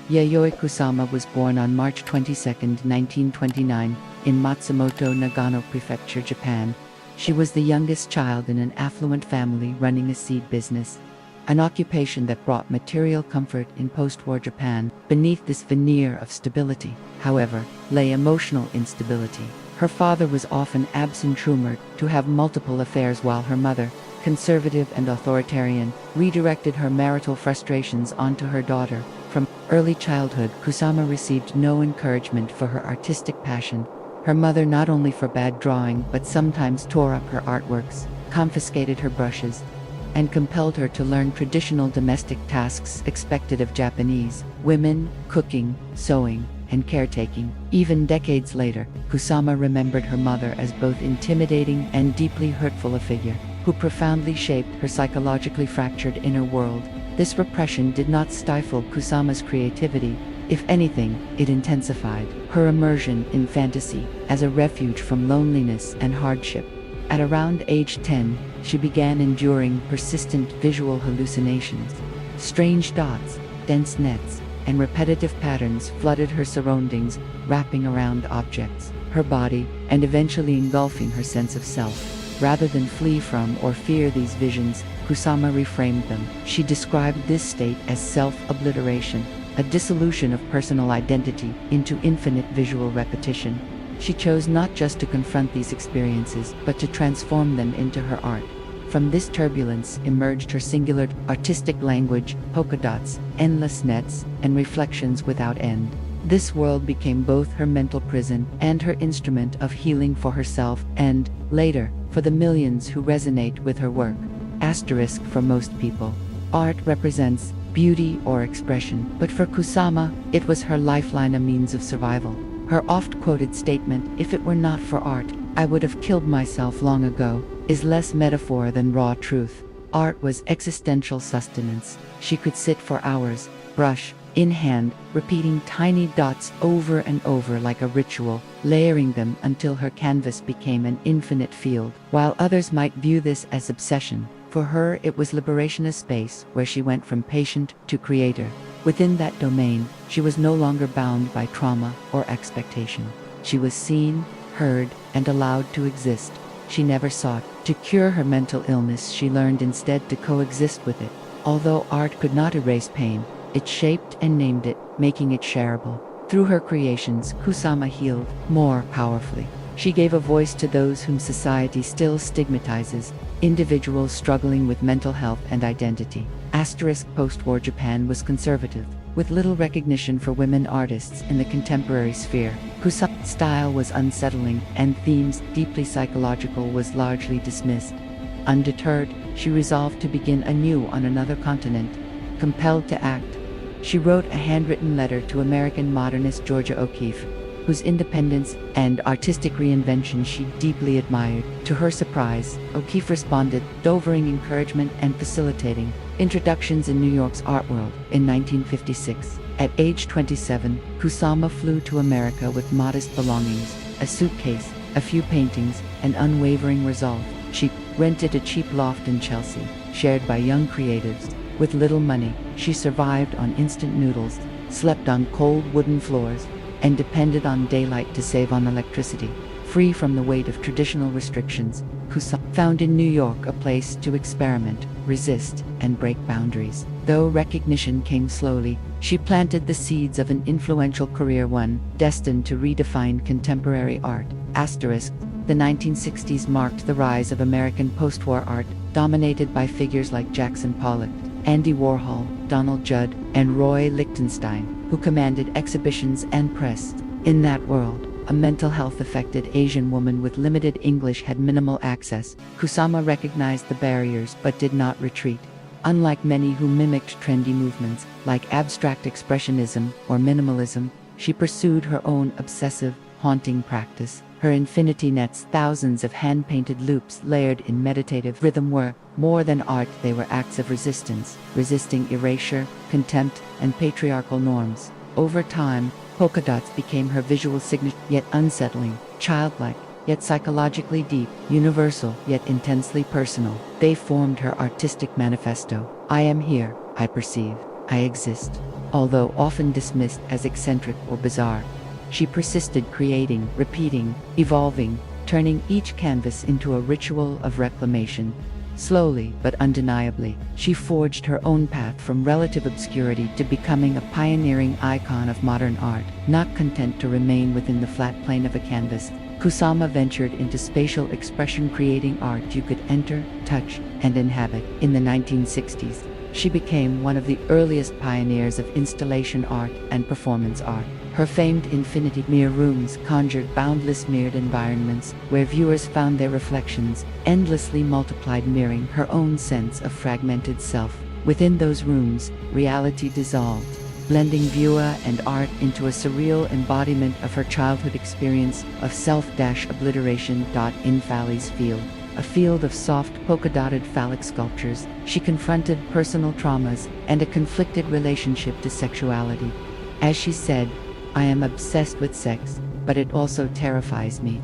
Yayoi Kusama was born on March 22, 1929, in Matsumoto, Nagano Prefecture, Japan. She was the youngest child in an affluent family running a seed business, an occupation that brought material comfort in post-war Japan. Beneath this veneer of stability, however, lay emotional instability. Her father was often absent, rumored to have multiple affairs, while her mother, conservative and authoritarian, redirected her marital frustrations onto her daughter. From early childhood, Kusama received no encouragement for her artistic passion. Her mother not only forbade drawing but sometimes tore up her artworks, confiscated her brushes, and compelled her to learn traditional domestic tasks expected of Japanese women: cooking, sewing, and caretaking. Even decades later, Kusama remembered her mother as both intimidating and deeply hurtful a figure, who profoundly shaped her psychologically fractured inner world. This repression did not stifle Kusama's creativity. If anything, it intensified her immersion in fantasy as a refuge from loneliness and hardship. At around age 10, she began enduring persistent visual hallucinations. Strange dots, dense nets, and repetitive patterns flooded her surroundings, wrapping around objects, her body, and eventually engulfing her sense of self. Rather than flee from or fear these visions, Kusama reframed them. She described this state as self-obliteration, a dissolution of personal identity into infinite visual repetition. She chose not just to confront these experiences, but to transform them into her art. From this turbulence emerged her singular artistic language: polka dots, endless nets, and reflections without end. This world became both her mental prison and her instrument of healing for herself and, later, for the millions who resonate with her work. For most people, art represents beauty or expression, but for Kusama, it was her lifeline, a means of survival. Her oft-quoted statement, "If it were not for art, I would have killed myself long ago," is less metaphor than raw truth. Art was existential sustenance. She could sit for hours, brush in hand, repeating tiny dots over and over like a ritual, layering them until her canvas became an infinite field. While others might view this as obsession, for her it was liberation, a space where she went from patient to creator. Within that domain, she was no longer bound by trauma or expectation. She was seen, heard, and allowed to exist. She never sought to cure her mental illness, she learned instead to coexist with it. Although art could not erase pain, it shaped and named it, making it shareable. Through her creations, Kusama healed more powerfully. She gave a voice to those whom society still stigmatizes, individuals struggling with mental health and identity. Post-war Japan was conservative, with little recognition for women artists in the contemporary sphere. Kusama's style was unsettling, and themes deeply psychological was largely dismissed. Undeterred, she resolved to begin anew on another continent. Compelled to act, she wrote a handwritten letter to American modernist Georgia O'Keeffe, whose independence and artistic reinvention she deeply admired. To her surprise, O'Keeffe responded, offering encouragement and facilitating introductions in New York's art world. In 1956, at age 27, Kusama flew to America with modest belongings, a suitcase, a few paintings, and unwavering resolve. She rented a cheap loft in Chelsea, shared by young creatives. With little money, she survived on instant noodles, slept on cold wooden floors, and depended on daylight to save on electricity. Free from the weight of traditional restrictions, Kusama found in New York a place to experiment, resist, and break boundaries. Though recognition came slowly, she planted the seeds of an influential career, one destined to redefine contemporary art. The 1960s marked the rise of American post-war art, dominated by figures like Jackson Pollock, Andy Warhol, Donald Judd, and Roy Lichtenstein, who commanded exhibitions and press. In that world, a mental health-affected Asian woman with limited English had minimal access. Kusama recognized the barriers but did not retreat. Unlike many who mimicked trendy movements, like abstract expressionism or minimalism, she pursued her own obsessive, haunting practice. Her infinity nets, thousands of hand-painted loops layered in meditative rhythm, were more than art. They were acts of resistance, resisting erasure, contempt, and patriarchal norms. Over time, polka dots became her visual signature, yet unsettling, childlike, yet psychologically deep, universal, yet intensely personal. They formed her artistic manifesto. "I am here, I perceive. I exist. Although often dismissed as eccentric or bizarre, she persisted, creating, repeating, evolving, turning each canvas into a ritual of reclamation. Slowly but undeniably, she forged her own path from relative obscurity to becoming a pioneering icon of modern art. Not content to remain within the flat plane of a canvas, Kusama ventured into spatial expression, creating art you could enter, touch, and inhabit. In the 1960s, she became one of the earliest pioneers of installation art and performance art. Her famed infinity mirror rooms conjured boundless mirrored environments where viewers found their reflections, endlessly multiplied, mirroring her own sense of fragmented self. Within those rooms, reality dissolved, blending viewer and art into a surreal embodiment of her childhood experience of self-obliteration. In Fali's field, a field of soft polka-dotted phallic sculptures, she confronted personal traumas and a conflicted relationship to sexuality. As she said, "I am obsessed with sex, but it also terrifies me."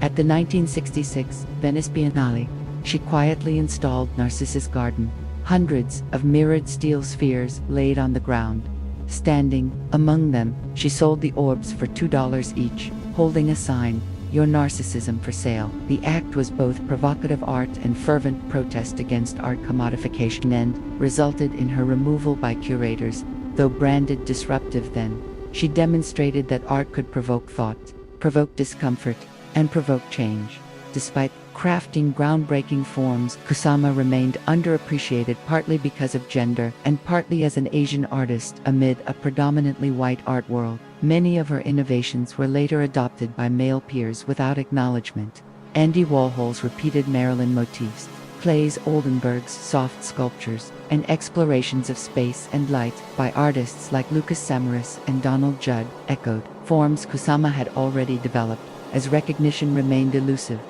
At the 1966 Venice Biennale, she quietly installed Narcissus Garden, hundreds of mirrored steel spheres laid on the ground. Standing among them, she sold the orbs for $2 each, holding a sign, "Your narcissism for sale." The act was both provocative art and fervent protest against art commodification, and resulted in her removal by curators. Though branded disruptive then, she demonstrated that art could provoke thought, provoke discomfort, and provoke change. Despite crafting groundbreaking forms, Kusama remained underappreciated, partly because of gender and partly as an Asian artist amid a predominantly white art world. Many of her innovations were later adopted by male peers without acknowledgement. Andy Warhol's repeated Marilyn motifs, Claes Oldenburg's soft sculptures, and explorations of space and light by artists like Lucas Samaras and Donald Judd echoed forms Kusama had already developed. As recognition remained elusive,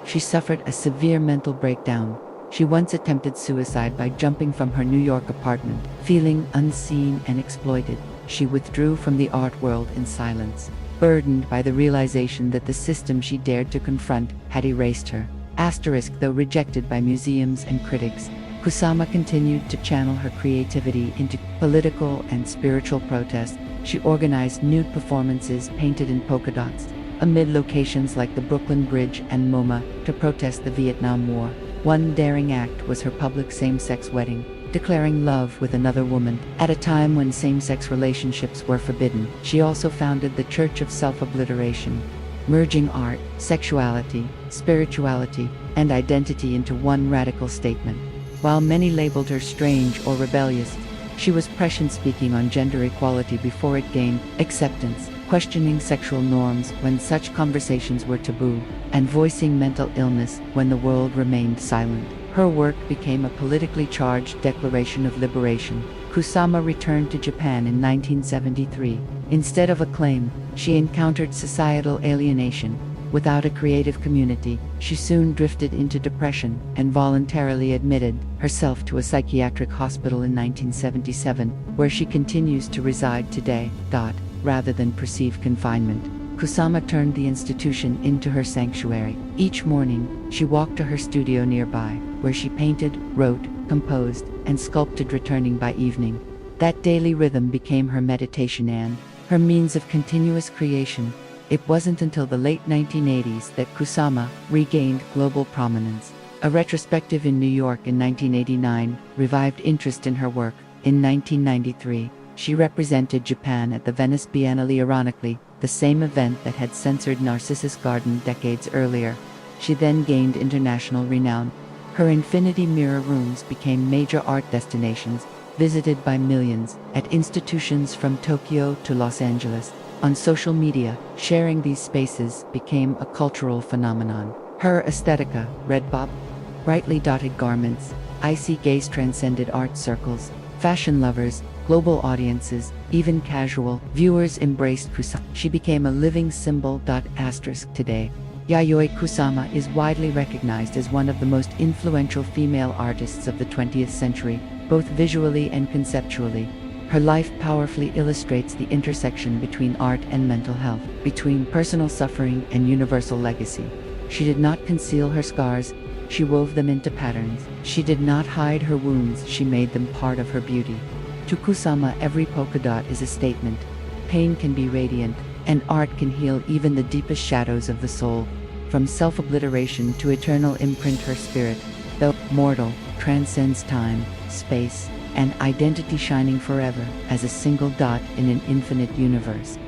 she suffered a severe mental breakdown. She once attempted suicide by jumping from her New York apartment. Feeling unseen and exploited, she withdrew from the art world in silence, burdened by the realization that the system she dared to confront had erased her. Though rejected by museums and critics, Kusama continued to channel her creativity into political and spiritual protest. She organized nude performances painted in polka dots amid locations like the Brooklyn Bridge and MoMA to protest the Vietnam War. One daring act was her public same-sex wedding, declaring love with another woman at a time when same-sex relationships were forbidden. She also founded the Church of Self-Obliteration, merging art, sexuality, spirituality, and identity into one radical statement. While many labeled her strange or rebellious, she was prescient, speaking on gender equality before it gained acceptance, questioning sexual norms when such conversations were taboo, and voicing mental illness when the world remained silent. Her work became a politically charged declaration of liberation. Kusama returned to Japan in 1973. Instead of acclaim, she encountered societal alienation. Without a creative community, she soon drifted into depression and voluntarily admitted herself to a psychiatric hospital in 1977, where she continues to reside today. Rather than perceive confinement, Kusama turned the institution into her sanctuary. Each morning, she walked to her studio nearby, where she painted, wrote, composed, and sculpted, returning by evening. That daily rhythm became her meditation and her means of continuous creation. It wasn't until the late 1980s that Kusama regained global prominence. A retrospective in New York in 1989 revived interest in her work. In 1993, she represented Japan at the Venice Biennale, ironically, the same event that had censored Narcissus Garden decades earlier. She then gained international renown. Her infinity mirror rooms became major art destinations, visited by millions, at institutions from Tokyo to Los Angeles. On social media, sharing these spaces became a cultural phenomenon. Her aesthetica, red pop, brightly dotted garments, icy gaze transcended art circles, fashion lovers, global audiences, even casual viewers embraced Kusama. She became a living symbol. Today, Yayoi Kusama is widely recognized as one of the most influential female artists of the 20th century, both visually and conceptually. Her life powerfully illustrates the intersection between art and mental health, between personal suffering and universal legacy. She did not conceal her scars, she wove them into patterns. She did not hide her wounds, she made them part of her beauty. To Kusama, every polka dot is a statement. Pain can be radiant, and art can heal even the deepest shadows of the soul. From self-obliteration to eternal imprint, her spirit, though mortal, transcends time, space, and identity, shining forever as a single dot in an infinite universe.